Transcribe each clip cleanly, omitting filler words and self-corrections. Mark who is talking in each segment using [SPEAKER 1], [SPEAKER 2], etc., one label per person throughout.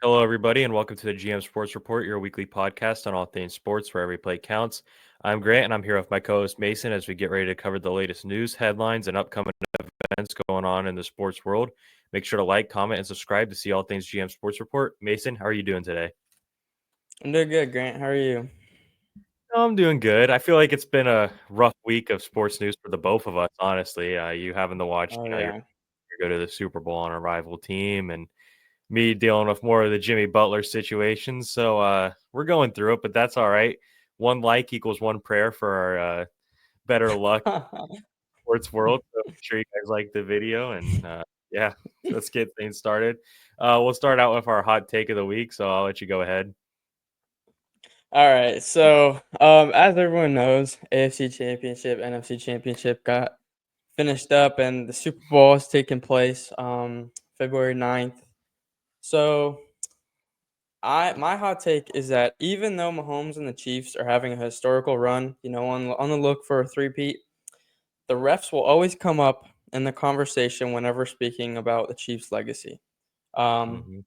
[SPEAKER 1] Hello, everybody, and welcome to the GM Sports Report, your weekly podcast on all things sports, where every play counts. I'm Grant, and I'm here with my co-host Mason as we get ready to cover the latest news, headlines, and upcoming events going on in the sports world. Make sure to like, comment, and subscribe to see all things GM Sports Report. Mason, how are you doing today?
[SPEAKER 2] I'm doing good, Grant. How are you?
[SPEAKER 1] I'm doing good. I feel like it's been a rough week of sports news for the both of us, honestly. You having to watch,
[SPEAKER 2] Oh
[SPEAKER 1] your
[SPEAKER 2] yeah.
[SPEAKER 1] go to the Super Bowl on a rival team, and me dealing with more of the Jimmy Butler situation. So we're going through it, but that's all right. One like equals one prayer for our better luck sports world. So I'm sure you guys like the video, and yeah, let's get things started. We'll start out with our hot take of the week. So I'll let you go ahead.
[SPEAKER 2] All right. So, as everyone knows, AFC Championship, NFC Championship got finished up, and the Super Bowl is taking place February 9th. So, my hot take is that even though Mahomes and the Chiefs are having a historical run, on the look for a three-peat, the refs will always come up in the conversation whenever speaking about the Chiefs' legacy. Um,
[SPEAKER 1] Hmm.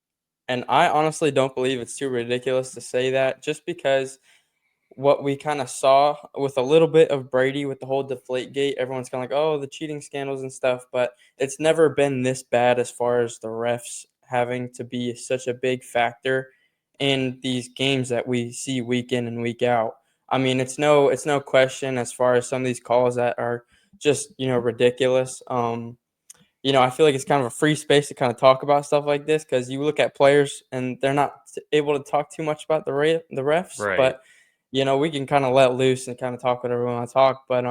[SPEAKER 2] And I honestly don't believe it's too ridiculous to say that, just because what we kind of saw with a little bit of Brady with the whole deflate gate, everyone's kind of like, oh, the cheating scandals and stuff, but it's never been this bad as far as the refs having to be such a big factor in these games that we see week in and week out. I mean, it's no question as far as some of these calls that are just, ridiculous. I feel like it's kind of a free space to kind of talk about stuff like this, because you look at players and they're not able to talk too much about the refs,
[SPEAKER 1] Right.
[SPEAKER 2] but we can kind of let loose and kind of talk whatever we want to talk. But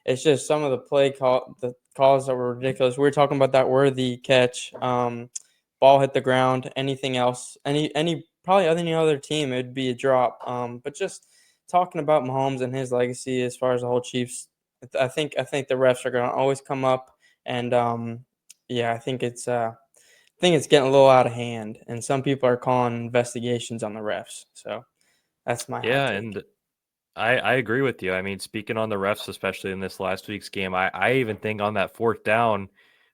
[SPEAKER 2] it's just some of the calls that were ridiculous. We were talking about that worthy catch, ball hit the ground. Anything else, any probably any other team, it'd be a drop. But just talking about Mahomes and his legacy as far as the whole Chiefs, I think the refs are going to always come up, and yeah, I think it's getting a little out of hand, and some people are calling investigations on the refs. So that's my hot
[SPEAKER 1] Yeah,
[SPEAKER 2] take.
[SPEAKER 1] and I agree with you. I mean, speaking on the refs, especially in this last week's game, I even think on that fourth down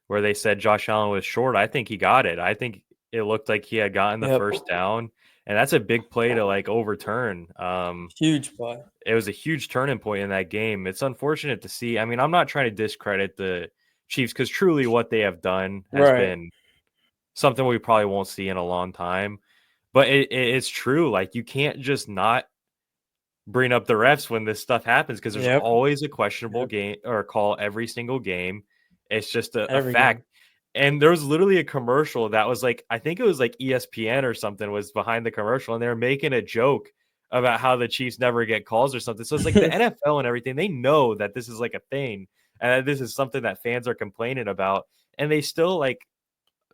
[SPEAKER 1] where they said Josh Allen was short, I think he got it. I think it looked like he had gotten the
[SPEAKER 2] Yep,
[SPEAKER 1] first down, and that's a big play to like overturn.
[SPEAKER 2] huge play.
[SPEAKER 1] It was a huge turning point in that game. It's unfortunate to see. I mean, I'm not trying to discredit the Chiefs because truly what they have done has
[SPEAKER 2] Right.
[SPEAKER 1] been something we probably won't see in a long time. But it's true. Like you can't just not bring up the refs when this stuff happens because there's
[SPEAKER 2] Yep.
[SPEAKER 1] always a questionable
[SPEAKER 2] Yep.
[SPEAKER 1] game or call every single game. It's just a
[SPEAKER 2] Every game.
[SPEAKER 1] fact. And there was literally a commercial that was like, I think it was like ESPN or something was behind the commercial, and they were making a joke about how the Chiefs never get calls or something. So it's like the NFL and everything, they know that this is like a thing and that this is something that fans are complaining about, and they still like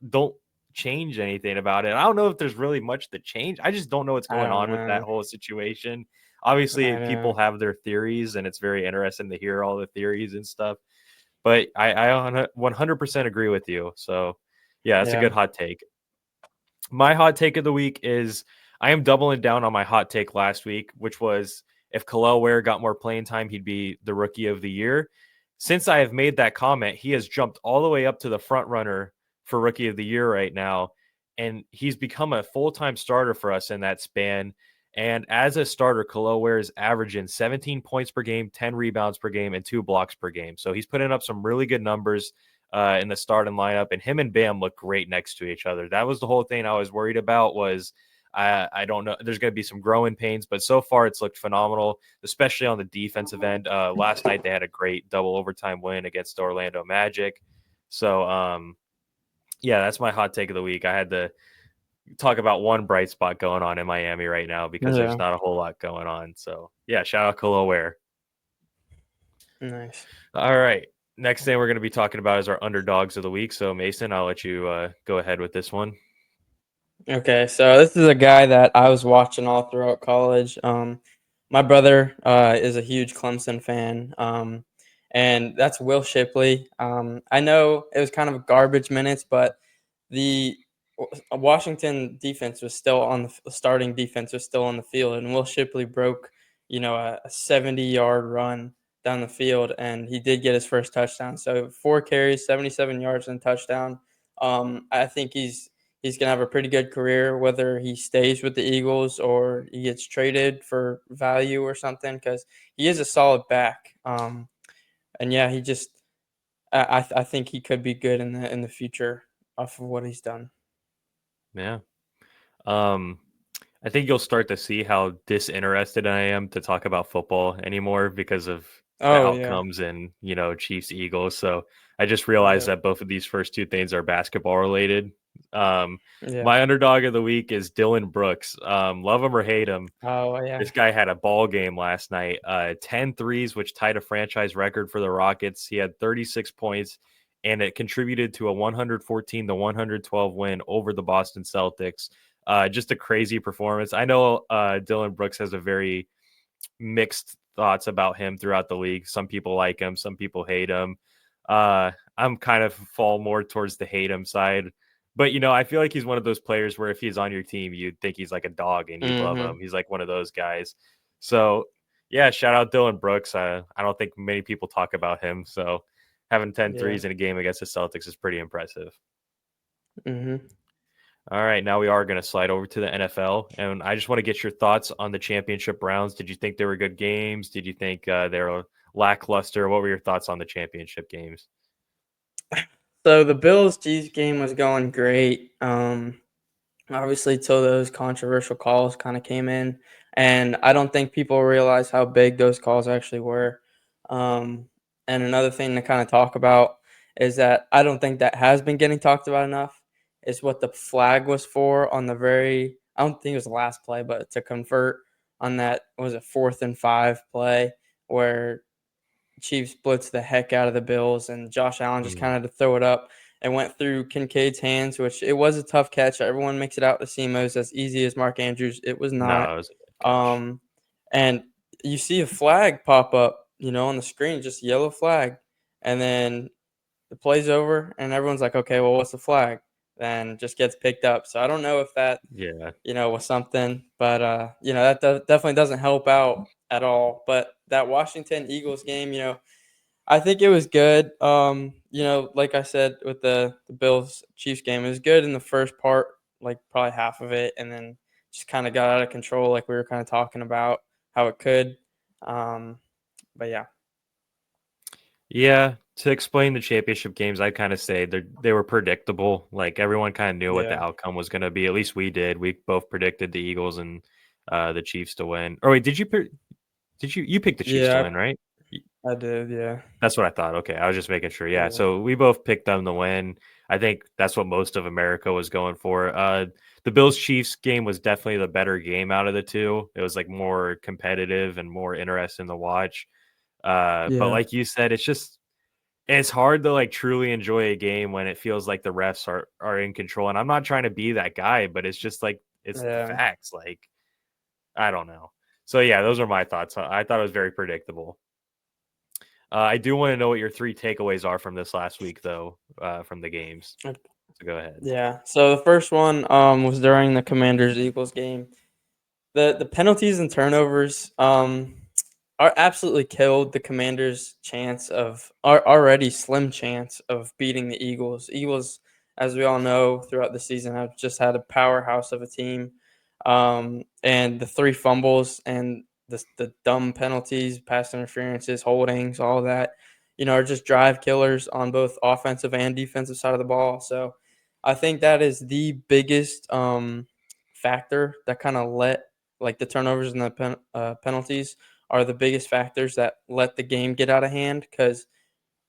[SPEAKER 1] don't change anything about it. I don't know if there's really much to change. I just don't know what's
[SPEAKER 2] I
[SPEAKER 1] going
[SPEAKER 2] don't
[SPEAKER 1] on with that
[SPEAKER 2] know.
[SPEAKER 1] whole situation.
[SPEAKER 2] I
[SPEAKER 1] Obviously, people
[SPEAKER 2] know.
[SPEAKER 1] have their theories, and it's very interesting to hear all the theories and stuff. But I 100% agree with you. So, yeah, that's a
[SPEAKER 2] Yeah.
[SPEAKER 1] good hot take. My hot take of the week is I am doubling down on my hot take last week, which was if Khalil Ware got more playing time, he'd be the rookie of the year. Since I have made that comment, he has jumped all the way up to the front runner for rookie of the year right now. And he's become a full time starter for us in that span. And as a starter, Khalil Ware is averaging 17 points per game, 10 rebounds per game, and 2 blocks per game. So he's putting up some really good numbers in the starting lineup, and him and Bam look great next to each other. That was the whole thing I was worried about. Was I don't know. There's going to be some growing pains, but so far it's looked phenomenal, especially on the defensive end. Last night they had a great double overtime win against the Orlando Magic. So yeah, that's my hot take of the week. I had to talk about one bright spot going on in Miami right now because there's
[SPEAKER 2] Yeah.
[SPEAKER 1] not a whole lot going on. So yeah, shout out Khalil Ware.
[SPEAKER 2] Nice.
[SPEAKER 1] All right. Next thing we're going to be talking about is our underdogs of the week. So, Mason, I'll let you go ahead with this one.
[SPEAKER 2] Okay, so this is a guy that I was watching all throughout college. My brother is a huge Clemson fan, and that's Will Shipley. I know it was kind of garbage minutes, but the Washington defense was still on the starting defense was still on the field, and Will Shipley broke, a 70-yard run down the field, and he did get his first touchdown. So 4 carries, 77 yards, and touchdown. I think he's he's going to have a pretty good career, whether he stays with the Eagles or he gets traded for value or something, because he is a solid back. And yeah, he just I think he could be good in the future off of what he's done.
[SPEAKER 1] Yeah. Um, I think you'll start to see how disinterested I am to talk about football anymore because of the
[SPEAKER 2] Oh yeah,
[SPEAKER 1] outcomes and, Chiefs Eagles. So I just realized
[SPEAKER 2] yeah,
[SPEAKER 1] that both of these first two things are basketball related. Um,
[SPEAKER 2] yeah.
[SPEAKER 1] my underdog of the week is Dylan Brooks. Love him or hate him.
[SPEAKER 2] Oh yeah.
[SPEAKER 1] This guy had a ball game last night, 10 threes, which tied a franchise record for the Rockets. He had 36 points, and it contributed to a 114 to 112 win over the Boston Celtics. Just a crazy performance. I know Dylan Brooks has a very mixed thoughts about him throughout the league. Some people like him, some people hate him. I'm kind of fall more towards the hate him side. But I feel like he's one of those players where if he's on your team, you'd think he's like a dog and you'd love
[SPEAKER 2] Mhm.
[SPEAKER 1] him. He's like one of those guys. So yeah, shout out Dylan Brooks. I don't think many people talk about him. So having 10
[SPEAKER 2] Yeah.
[SPEAKER 1] threes in a game against the Celtics is pretty impressive.
[SPEAKER 2] Mhm.
[SPEAKER 1] All right, now we are going to slide over to the NFL, and I just want to get your thoughts on the championship rounds. Did you think they were good games? Did you think they were lackluster? What were your thoughts on the championship games?
[SPEAKER 2] So the Bills Chiefs game was going great. Obviously, till those controversial calls kind of came in, and I don't think people realize how big those calls actually were. Um, and another thing to kind of talk about is that I don't think that has been getting talked about enough. Is what the flag was for on the very. I don't think it was the last play, but to convert on that was a 4th and 5 play where Chiefs blitzed the heck out of the Bills, and Josh Allen just
[SPEAKER 1] Mm,
[SPEAKER 2] kind of had to throw it up and went through Kincaid's hands, which it was a tough catch. Everyone makes it out to seem it was as easy as Mark Andrews. It was
[SPEAKER 1] no,
[SPEAKER 2] not.
[SPEAKER 1] it was a good catch.
[SPEAKER 2] Um, and you see a flag pop up, on the screen, just yellow flag, and then the play's over, and everyone's like, okay, well, what's the flag? Then just gets picked up. So I don't know if that,
[SPEAKER 1] Yeah,
[SPEAKER 2] was something, but that definitely doesn't help out at all. But that Washington Eagles game, I think it was good. Like I said with the Bills Chiefs game, it was good in the first part, like probably half of it, and then just kind of got out of control, like we were kind of talking about how it could. Um, but yeah,
[SPEAKER 1] yeah. To explain the championship games, I'd kind of say they were predictable. Like everyone kind of knew what the
[SPEAKER 2] yeah,
[SPEAKER 1] outcome was going to be. At least we did. We both predicted the Eagles and the Chiefs to win. Or wait, did you pick the Chiefs to
[SPEAKER 2] yeah,
[SPEAKER 1] win, right?
[SPEAKER 2] I did, yeah,
[SPEAKER 1] That's what I thought. Okay, I was just making sure. Yeah,
[SPEAKER 2] yeah,
[SPEAKER 1] so we both picked them to win. I think that's what most of America was going for. The Bills Chiefs game was definitely the better game out of the two. It was like more competitive and more interesting to watch. But
[SPEAKER 2] yeah,
[SPEAKER 1] like you said, it's hard to like truly enjoy a game when it feels like the refs are in control. And I'm not trying to be that guy, but it's just like it's the
[SPEAKER 2] yeah.
[SPEAKER 1] facts. Like I don't know. So yeah, those are my thoughts. I thought it was very predictable. I do want to know what your three takeaways are from this last week, though, from the games. So go ahead.
[SPEAKER 2] Yeah. So the first one was during the Commanders Eagles game. The penalties and turnovers are absolutely killed the Commanders' chance of our already slim chance of beating the Eagles. Eagles, as we all know, throughout the season have just had a powerhouse of a team. And the 3 fumbles and the dumb penalties, pass interferences, holdings, all that, are just drive killers on both offensive and defensive side of the ball. So I think that is the biggest factor that kind of let like the turnovers and the penalties are the biggest factors that let the game get out of hand because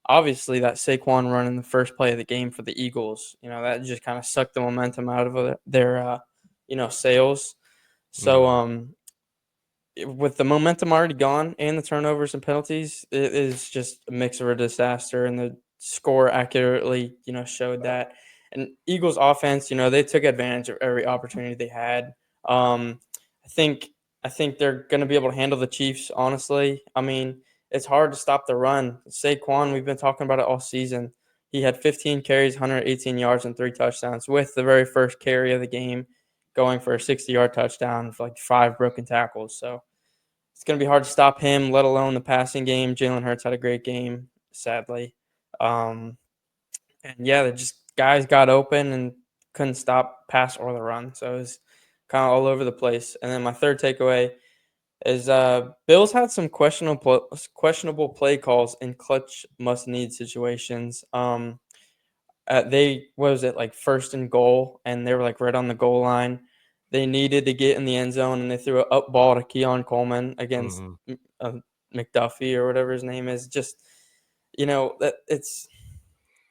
[SPEAKER 2] obviously that Saquon run in the first play of the game for the Eagles, that just kind of sucked the momentum out of their sails. So
[SPEAKER 1] Mm,
[SPEAKER 2] with the momentum already gone and the turnovers and penalties, it is just a mix of a disaster. And the score accurately, showed that. And Eagles offense, they took advantage of every opportunity they had. Um, I think I think they're going to be able to handle the Chiefs. Honestly, I mean, it's hard to stop the run. Saquon, we've been talking about it all season. He had 15 carries, 118 yards, and 3 touchdowns. With the very first carry of the game, going for a 60-yard touchdown, for like 5 broken tackles. So it's going to be hard to stop him, let alone the passing game. Jalen Hurts had a great game, sadly. And yeah, the just guys got open and couldn't stop pass or the run. So it was kind of all over the place. And then my third takeaway is Bills had some questionable play calls in clutch must need situations. They what was it like first and goal, and they were like right on the goal line. They needed to get in the end zone, and they threw an up ball to Keon Coleman against
[SPEAKER 1] Hmm.
[SPEAKER 2] uh, McDuffie or whatever his name is. Just that it's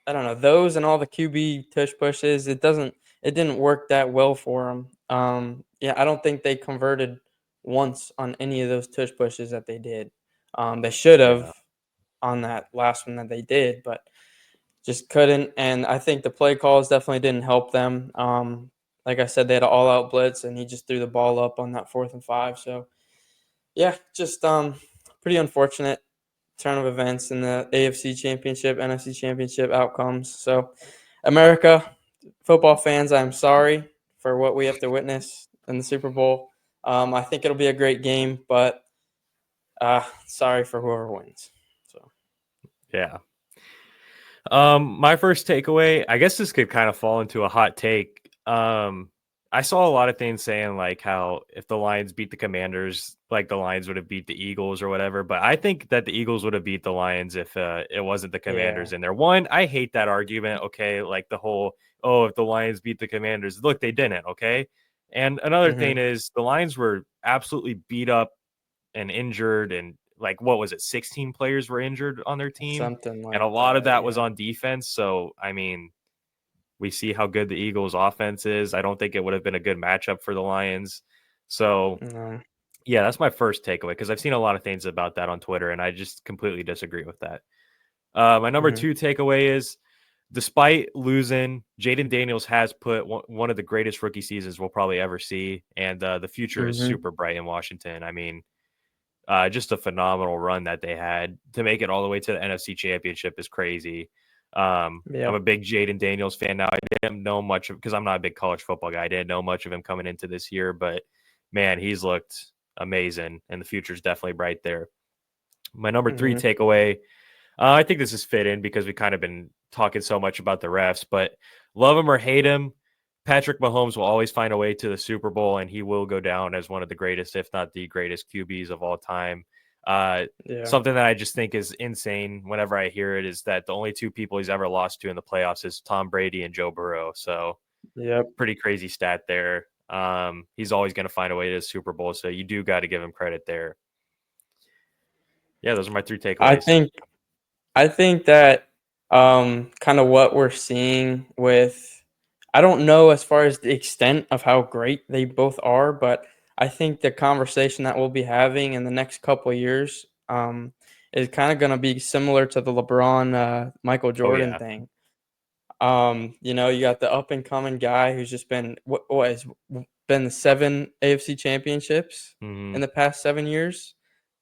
[SPEAKER 2] I don't know those and all the QB tush pushes. It didn't work that well for them. Yeah, I don't think they converted once on any of those tush pushes that they did. They should have
[SPEAKER 1] Yeah.
[SPEAKER 2] on that last one that they did, but just couldn't. And I think the play calls definitely didn't help them. Like I said, they had an all-out blitz, and he just threw the ball up on that 4th and 5. So yeah, just pretty unfortunate turn of events in the AFC Championship, NFC Championship outcomes. So America football fans, I'm sorry for what we have to witness in the Super Bowl. I think it'll be a great game, but sorry for whoever wins. So
[SPEAKER 1] Yeah. My first takeaway, I guess this could kind of fall into a hot take. I saw a lot of things saying like how if the Lions beat the Commanders, like the Lions would have beat the Eagles or whatever. But I think that the Eagles would have beat the Lions if it wasn't the
[SPEAKER 2] yeah.
[SPEAKER 1] Commanders in there. One, I hate that argument. Okay, like the whole if the Lions beat the Commanders, look, they didn't. Okay, and another thing
[SPEAKER 2] Mm-hmm.
[SPEAKER 1] is the Lions were absolutely beat up and injured, and like what was it, 16 players were injured on their team,
[SPEAKER 2] Something
[SPEAKER 1] and a
[SPEAKER 2] like
[SPEAKER 1] lot of
[SPEAKER 2] that.
[SPEAKER 1] that was
[SPEAKER 2] Yeah.
[SPEAKER 1] on defense. So I mean, we see how good the Eagles offense is. I don't think it would have been a good matchup for the Lions. So
[SPEAKER 2] No.
[SPEAKER 1] yeah, that's my first takeaway because I've seen a lot of things about that on Twitter, and I just completely disagree with that. My number
[SPEAKER 2] Mm-hmm.
[SPEAKER 1] two takeaway is despite losing, Jaden Daniels has put one of the greatest rookie seasons we'll probably ever see, and the future is
[SPEAKER 2] Mm-hmm.
[SPEAKER 1] super bright in Washington. I mean, just a phenomenal run that they had to make it all the way to the NFC Championship is crazy. I'm a
[SPEAKER 2] Yep.
[SPEAKER 1] big Jaden Daniels fan now. I didn't know much of because I'm not a big college football guy. I didn't know much of him coming into this year, but man, he's looked amazing, and the future's definitely bright there. My number three
[SPEAKER 2] Mm-hmm.
[SPEAKER 1] takeaway, I think this is fit in because we kind of been talking so much about the refs, but love him or hate him, Patrick Mahomes will always find a way to the Super Bowl, and he will go down as one of the greatest, if not the greatest QBs of all time.
[SPEAKER 2] Yeah.
[SPEAKER 1] Something that I just think is insane whenever I hear it is that the only two people he's ever lost to in the playoffs is Tom Brady and Joe Burrow. So
[SPEAKER 2] Yep.
[SPEAKER 1] pretty crazy stat there. He's always going to find a way to the Super Bowl, so you do got to give him credit there. Yeah, those are my three
[SPEAKER 2] I
[SPEAKER 1] takeaways.
[SPEAKER 2] think I think that kind of what we're seeing with I don't know as far as the extent of how great they both are, but I think the conversation that we'll be having in the next couple of years is kind of going to be similar to the LeBron Michael
[SPEAKER 1] Oh
[SPEAKER 2] Jordan
[SPEAKER 1] yeah.
[SPEAKER 2] thing. You got the up and coming guy who's just been what has been the 7 AFC championships
[SPEAKER 1] Hmm.
[SPEAKER 2] in the past 7 years.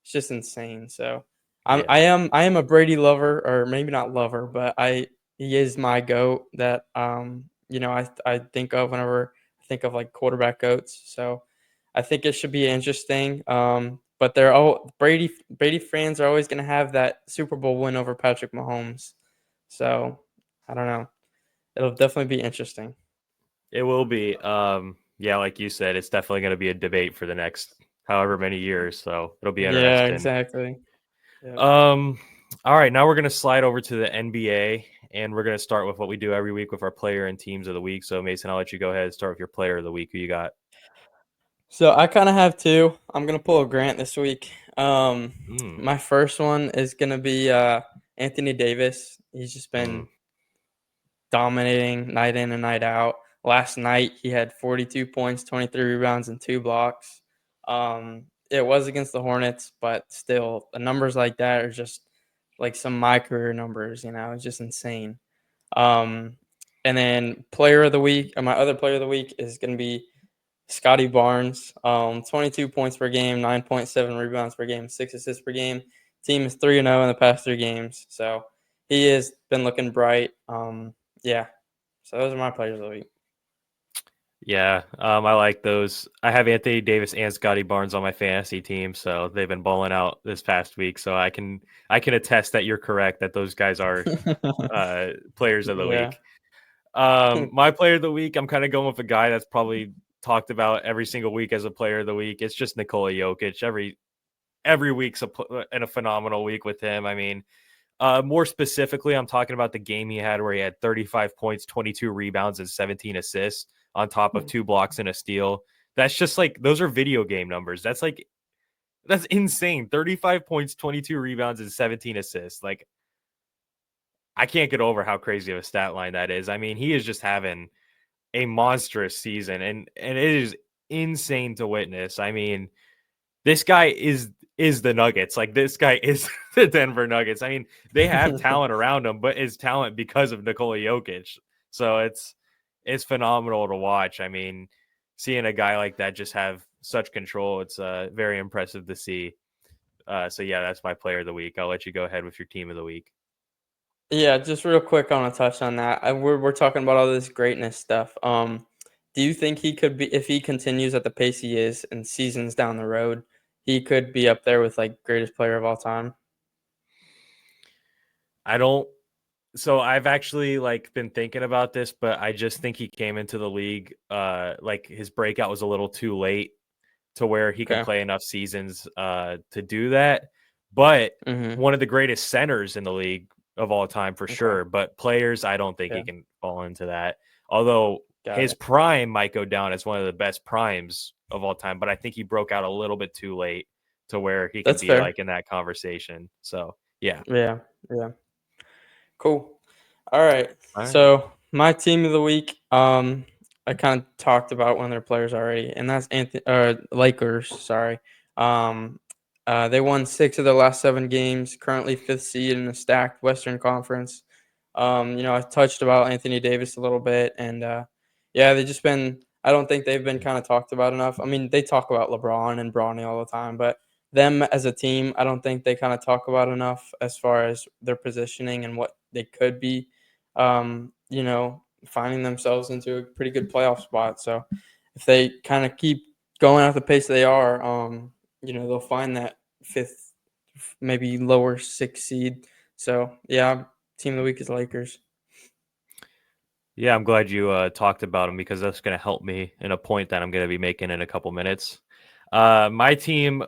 [SPEAKER 2] It's just insane. So
[SPEAKER 1] Yeah.
[SPEAKER 2] I am a Brady lover, or maybe not lover, but he is my goat that I think of whenever I think of like quarterback goats. So I think it should be interesting. But they're all Brady fans are always going to have that Super Bowl win over Patrick Mahomes. So I don't know. It'll definitely be interesting.
[SPEAKER 1] It will be. Yeah, like you said, it's definitely going to be a debate for the next however many years. So it'll be
[SPEAKER 2] Yeah,
[SPEAKER 1] interesting.
[SPEAKER 2] exactly. Yep.
[SPEAKER 1] Um, all right, now we're going to slide over to the NBA, and we're going to start with what we do every week with our player and teams of the week. So Mason, I'll let you go ahead and start with your player of the week. Who you got?
[SPEAKER 2] So I kind of have two. I'm gonna pull a Grant this week.
[SPEAKER 1] Mm,
[SPEAKER 2] My first one is gonna be Anthony Davis. He's just
[SPEAKER 1] mm,
[SPEAKER 2] been dominating night in and night out. Last night he had 42 points, 23 rebounds, and 2 blocks. It was against the Hornets, but still, the numbers like that are just like some of my career numbers. It's just insane. Um, and then player of the week, or my other player of the week is going to be Scotty Barnes. 22 points per game, 9.7 rebounds per game, 6 assists per game. Team is 3-0 in the past 3 games, so he has been looking bright. Yeah, so those are my players of the week.
[SPEAKER 1] yeah, I like those. I have Anthony Davis and Scotty Barnes on my fantasy team, so they've been balling out this past week. So I can attest that you're correct that those guys are players of the
[SPEAKER 2] Yeah.
[SPEAKER 1] week. My player of the week, I'm kind of going with a guy that's probably talked about every single week as a player of the week. It's just Nikola Jokic. Every week's a phenomenal week with him. I mean, more specifically, I'm talking about the game he had where he had 35 points, 22 rebounds, and 17 assists on top of 2 blocks and a steal. That's just like those are video game numbers. That's insane. 35 points, 22 rebounds, and 17 assists. Like, I can't get over how crazy of a stat line that is. I mean, he is just having a monstrous season, and it is insane to witness. I mean, this guy is the Nuggets. Like, this guy is the Denver Nuggets. I mean, they have talent around him, but it's talent because of Nikola Jokic. So it's phenomenal to watch. I mean, seeing a guy like that just have such control, it's very impressive to see. So yeah, that's my player of the week. I'll let you go ahead with your team of the week.
[SPEAKER 2] Yeah, just real quick, I want to touch on that. We're talking about all this greatness stuff. Do you think he could be, if he continues at the pace he is and seasons down the road, he could be up there with like greatest player of all time?
[SPEAKER 1] I don't So I've actually like been thinking about this, but I just think he came into the league like his breakout was a little too late to where he can
[SPEAKER 2] Okay.
[SPEAKER 1] play enough seasons to do that. But
[SPEAKER 2] Mm-hmm.
[SPEAKER 1] one of the greatest centers in the league of all time for
[SPEAKER 2] Okay.
[SPEAKER 1] sure. But players, I don't think he
[SPEAKER 2] Yeah.
[SPEAKER 1] can fall into that. Although
[SPEAKER 2] Got
[SPEAKER 1] his
[SPEAKER 2] it.
[SPEAKER 1] prime might go down as one of the best primes of all time, but I think he broke out a little bit too late to where he can
[SPEAKER 2] That's
[SPEAKER 1] be
[SPEAKER 2] fair.
[SPEAKER 1] like in that conversation. So yeah.
[SPEAKER 2] Yeah. Yeah. Cool. All right.
[SPEAKER 1] All right.
[SPEAKER 2] So my team of the week, I kind of talked about one of their players already, and that's Anthony Lakers. Sorry. Um, they won 6 of their last 7 games. Currently fifth seed in a stacked Western Conference. I touched about Anthony Davis a little bit, and yeah, they just been. I don't think they've been kind of talked about enough. I mean, they talk about LeBron and Bronny all the time, but them as a team, I don't think they kind of talk about enough as far as their positioning and what they could be. Finding themselves into a pretty good playoff spot. So if they kind of keep going at the pace they are, they'll find that fifth, maybe lower sixth seed. So yeah, team of the week is Lakers.
[SPEAKER 1] Yeah, I'm glad you talked about him because that's going to help me in a point that I'm going to be making in a couple minutes. My team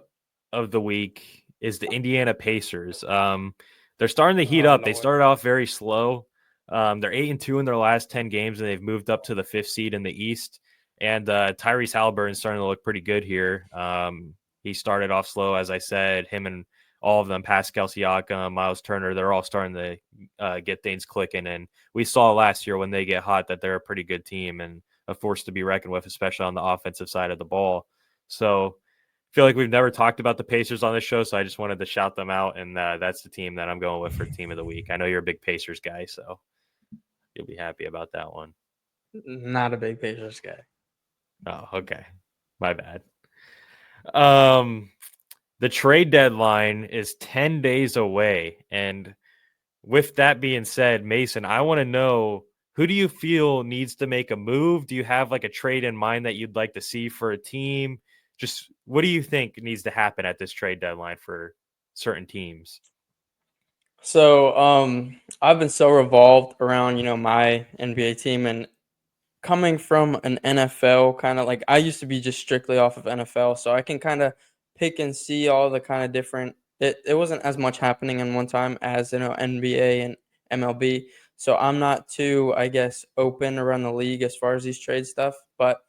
[SPEAKER 1] of the week is the Indiana Pacers. They're starting to heat
[SPEAKER 2] Oh
[SPEAKER 1] up. They
[SPEAKER 2] no way.
[SPEAKER 1] started off very slow. They're 8-2 in their last 10 games, and they've moved up to the fifth seed in the East. And Tyrese Halliburton's starting to look pretty good here. He started off slow, as I said. Him and all of them, Pascal Siakam, Miles Turner, they're all starting to get things clicking. And we saw last year when they get hot that they're a pretty good team and a force to be reckoned with, especially on the offensive side of the ball. So I feel like we've never talked about the Pacers on this show, so I just wanted to shout them out, and that's the team that I'm going with for team of the week. I know you're a big Pacers guy, so you'll be happy about that one.
[SPEAKER 2] Not a big Pacers guy.
[SPEAKER 1] Oh, okay. My bad. Um, the trade deadline is 10 days away, and with that being said, Mason, I want to know, who do you feel needs to make a move? Do you have like a trade in mind that you'd like to see for a team? Just what do you think needs to happen at this trade deadline for certain teams?
[SPEAKER 2] So I've been so revolved around my NBA team, and coming from an NFL kind of like, I used to be just strictly off of NFL, so I can kind of pick and see all the kind of different. It wasn't as much happening in one time as NBA and MLB, so I'm not too, I guess, open around the league as far as these trade stuff. But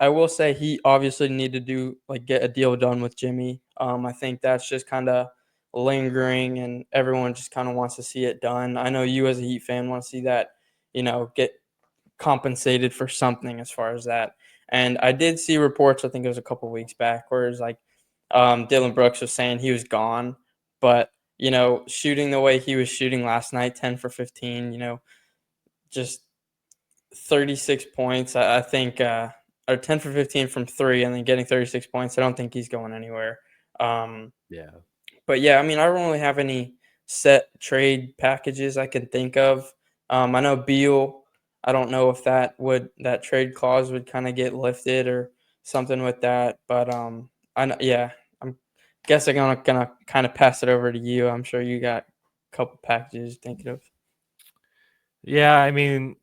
[SPEAKER 2] I will say he obviously need to do like get a deal done with Jimmy. I think that's just kind of lingering, and everyone just kind of wants to see it done. I know you as a Heat fan want to see that, get compensated for something as far as that. And I did see reports, I think it was a couple weeks back, where it's like Dylan Brooks was saying he was gone, but shooting the way he was shooting last night, 10 for 15, just 36 points. I think, or 10 for 15 from three, and then getting 36 points. I don't think he's going anywhere. Um,
[SPEAKER 1] Yeah.
[SPEAKER 2] but yeah, I mean, I don't really have any set trade packages I can think of. I know Beal. I don't know if that trade clause would kind of get lifted or something with that. But I know, yeah, I'm guessing I'm gonna kind of pass it over to you. I'm sure you got a couple packages thinking of.
[SPEAKER 1] Yeah, I mean,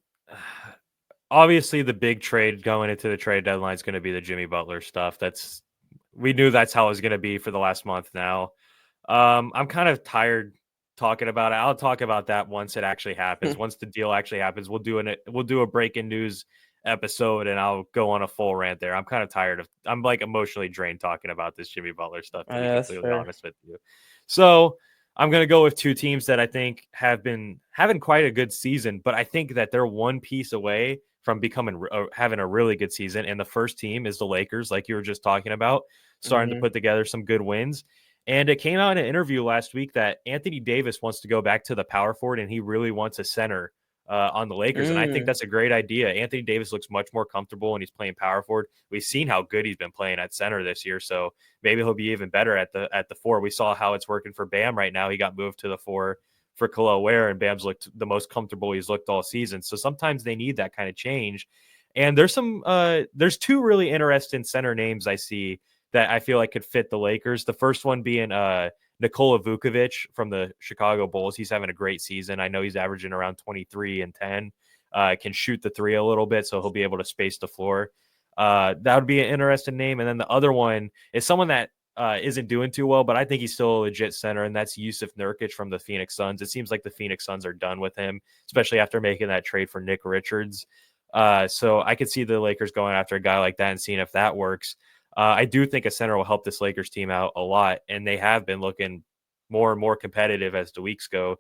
[SPEAKER 1] obviously the big trade going into the trade deadline is going to be the Jimmy Butler stuff. We knew that's how it was going to be for the last month now. I'm kind of tired talking about it. I'll talk about that once it actually happens. Once the deal actually happens, we'll do a breaking news episode and I'll go on a full rant there. I'm kind of tired I'm like emotionally drained talking about this Jimmy Butler stuff, to be
[SPEAKER 2] Yeah, that's
[SPEAKER 1] completely
[SPEAKER 2] fair.
[SPEAKER 1] honest with you. So I'm going to go with two teams that I think have been having quite a good season, but I think that they're one piece away from becoming having a really good season. And the first team is the Lakers, like you were just talking about, starting to
[SPEAKER 2] Mm-hmm.
[SPEAKER 1] put together some good wins. And it came out in an interview last week that Anthony Davis wants to go back to the power forward and he really wants a center on the Lakers. And I think
[SPEAKER 2] Mm.
[SPEAKER 1] that's a great idea. Anthony Davis looks much more comfortable and he's playing power forward. We've seen how good he's been playing at center this year. So maybe he'll be even better at the four. We saw how it's working for Bam right now. He got moved to the four for Khalil Ware, and Bam's looked the most comfortable he's looked all season. So sometimes they need that kind of change. And there's two really interesting center names I see that I feel like could fit the Lakers. The first one being Nikola Vukovic from the Chicago Bulls. He's having a great season. I know he's averaging around 23 and 10. Can shoot the three a little bit, so he'll be able to space the floor. That would be an interesting name. And then the other one is someone that isn't doing too well, but I think he's still a legit center, and that's Yusuf Nurkic from the Phoenix Suns. It seems like the Phoenix Suns are done with him, especially after making that trade for Nick Richards. So I could see the Lakers going after a guy like that and seeing if that works. I do think a center will help this Lakers team out a lot, and they have been looking more and more competitive as the weeks go.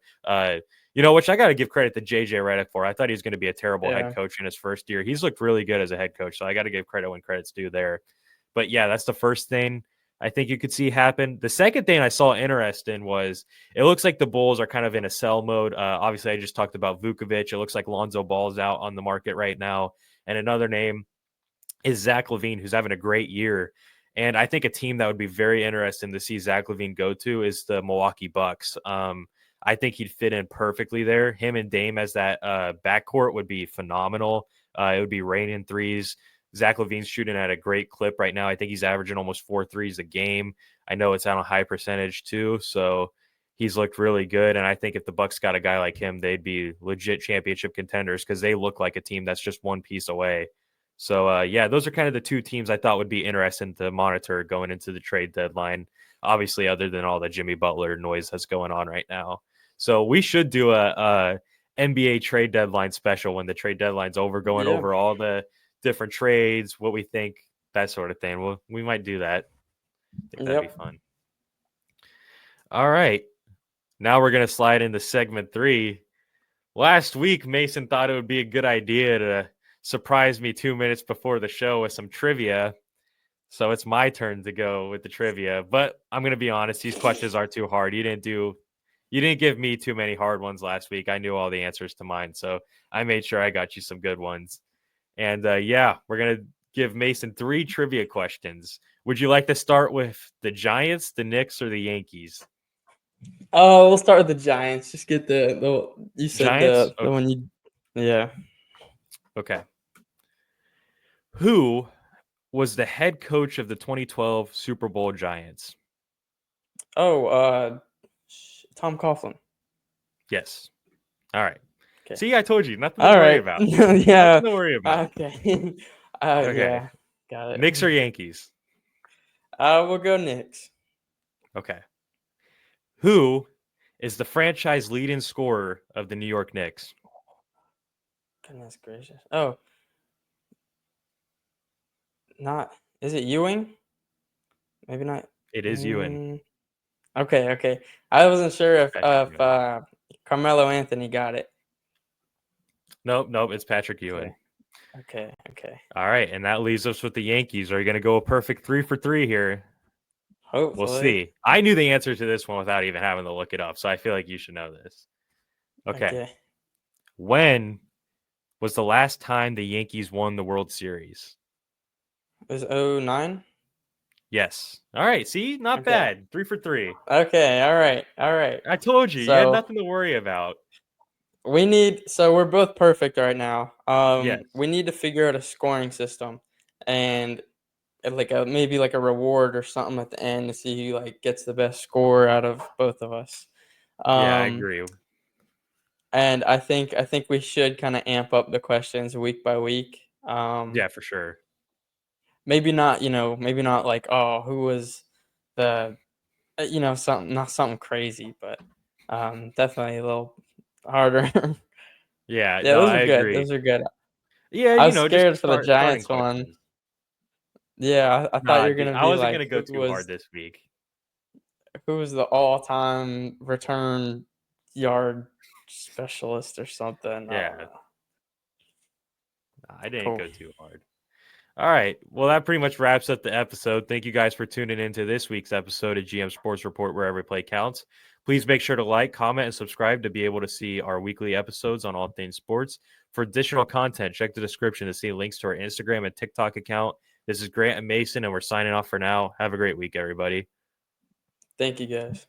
[SPEAKER 1] Which I got to give credit to JJ Redick for. I thought he was going to be a terrible head
[SPEAKER 2] Yeah.
[SPEAKER 1] coach in his first year. He's looked really good as a head coach, so I got to give credit when credit's due there. But yeah, that's the first thing I think you could see happen. The second thing I saw interesting was it looks like the Bulls are kind of in a sell mode. Obviously, I just talked about Vukovic. It looks like Lonzo Ball's out on the market right now. And another name is Zach LaVine, who's having a great year. And I think a team that would be very interesting to see Zach LaVine go to is the Milwaukee Bucks. I think he'd fit in perfectly there. Him and Dame as that backcourt would be phenomenal. It would be raining threes. Zach LaVine's shooting at a great clip right now. I think he's averaging almost 4 threes a game. I know it's on a high percentage too, so he's looked really good. And I think if the Bucks got a guy like him, they'd be legit championship contenders because they look like a team that's just one piece away. So yeah, those are kind of the two teams I thought would be interesting to monitor going into the trade deadline. Obviously, other than all the Jimmy Butler noise that's going on right now. So we should do a NBA trade deadline special when the trade deadline's over, going
[SPEAKER 2] Yeah.
[SPEAKER 1] over all the different trades, what we think, that sort of thing. Well, we might do that. I think that'd be
[SPEAKER 2] Yep.
[SPEAKER 1] fun. All right. Now we're going to slide into segment 3. Last week, Mason thought it would be a good idea to surprise me 2 minutes before the show with some trivia. So it's my turn to go with the trivia. But I'm going to be honest, these questions are too hard. You didn't give me too many hard ones last week. I knew all the answers to mine. So I made sure I got you some good ones. And yeah, we're going to give Mason 3 trivia questions. Would you like to start with the Giants, the Knicks, or the Yankees?
[SPEAKER 2] Oh, we'll start with the Giants. Just get the you said
[SPEAKER 1] Giants?
[SPEAKER 2] the one you. Yeah.
[SPEAKER 1] Okay. Who was the head coach of the 2012 Super Bowl Giants?
[SPEAKER 2] Oh, Tom Coughlin.
[SPEAKER 1] Yes. All right.
[SPEAKER 2] Okay.
[SPEAKER 1] See, I told you, nothing to
[SPEAKER 2] All
[SPEAKER 1] worry
[SPEAKER 2] right.
[SPEAKER 1] about.
[SPEAKER 2] Yeah.
[SPEAKER 1] Nothing to worry about.
[SPEAKER 2] Okay.
[SPEAKER 1] Okay.
[SPEAKER 2] Yeah. Got it.
[SPEAKER 1] Knicks or Yankees?
[SPEAKER 2] We'll go Knicks.
[SPEAKER 1] Okay. Who is the franchise leading scorer of the New York Knicks?
[SPEAKER 2] Goodness gracious. Oh, not. Is it Ewing? Maybe not.
[SPEAKER 1] It is Ewan.
[SPEAKER 2] Okay. I wasn't sure if
[SPEAKER 1] Patrick Ewing.
[SPEAKER 2] Carmelo Anthony got it.
[SPEAKER 1] Nope. It's Patrick Ewing.
[SPEAKER 2] Okay.
[SPEAKER 1] All right. And that leaves us with the Yankees. Are you going to go a perfect 3 for 3 here? We'll
[SPEAKER 2] Hopefully.
[SPEAKER 1] see. I knew the answer to this one without even having to look it up. So I feel like you should know this. Okay. When was the last time the Yankees won the World Series?
[SPEAKER 2] It was 09?
[SPEAKER 1] Yes. All right. See, not bad. 3 for 3.
[SPEAKER 2] Okay. All right.
[SPEAKER 1] I told you, you had nothing to worry about.
[SPEAKER 2] So we're both perfect right now.
[SPEAKER 1] Yes.
[SPEAKER 2] We need to figure out a scoring system and maybe like a reward or something at the end to see who like gets the best score out of both of us.
[SPEAKER 1] Yeah, I agree.
[SPEAKER 2] And I think we should kind of amp up the questions week by week.
[SPEAKER 1] Yeah, for sure.
[SPEAKER 2] Maybe not, maybe not like, oh, who was the, something, not something crazy, but definitely a little harder.
[SPEAKER 1] Yeah,
[SPEAKER 2] Yeah,
[SPEAKER 1] no,
[SPEAKER 2] those
[SPEAKER 1] I
[SPEAKER 2] are good.
[SPEAKER 1] agree.
[SPEAKER 2] Those are good.
[SPEAKER 1] Yeah,
[SPEAKER 2] I was
[SPEAKER 1] just
[SPEAKER 2] scared for the
[SPEAKER 1] starting
[SPEAKER 2] Giants one.
[SPEAKER 1] questions.
[SPEAKER 2] Yeah, I thought
[SPEAKER 1] Nah,
[SPEAKER 2] you were
[SPEAKER 1] dude,
[SPEAKER 2] gonna
[SPEAKER 1] I
[SPEAKER 2] be
[SPEAKER 1] wasn't
[SPEAKER 2] like,
[SPEAKER 1] gonna go too hard this week.
[SPEAKER 2] who was the all-time return yard specialist or something? I don't
[SPEAKER 1] Yeah,
[SPEAKER 2] know.
[SPEAKER 1] I didn't
[SPEAKER 2] Cool.
[SPEAKER 1] go too hard. All right. Well, that pretty much wraps up the episode. Thank you guys for tuning into this week's episode of GM Sports Report, where every play counts. Please make sure to like, comment, and subscribe to be able to see our weekly episodes on all things sports. For additional content, check the description to see links to our Instagram and TikTok account. This is Grant and Mason, and we're signing off for now. Have a great week, everybody.
[SPEAKER 2] Thank you guys.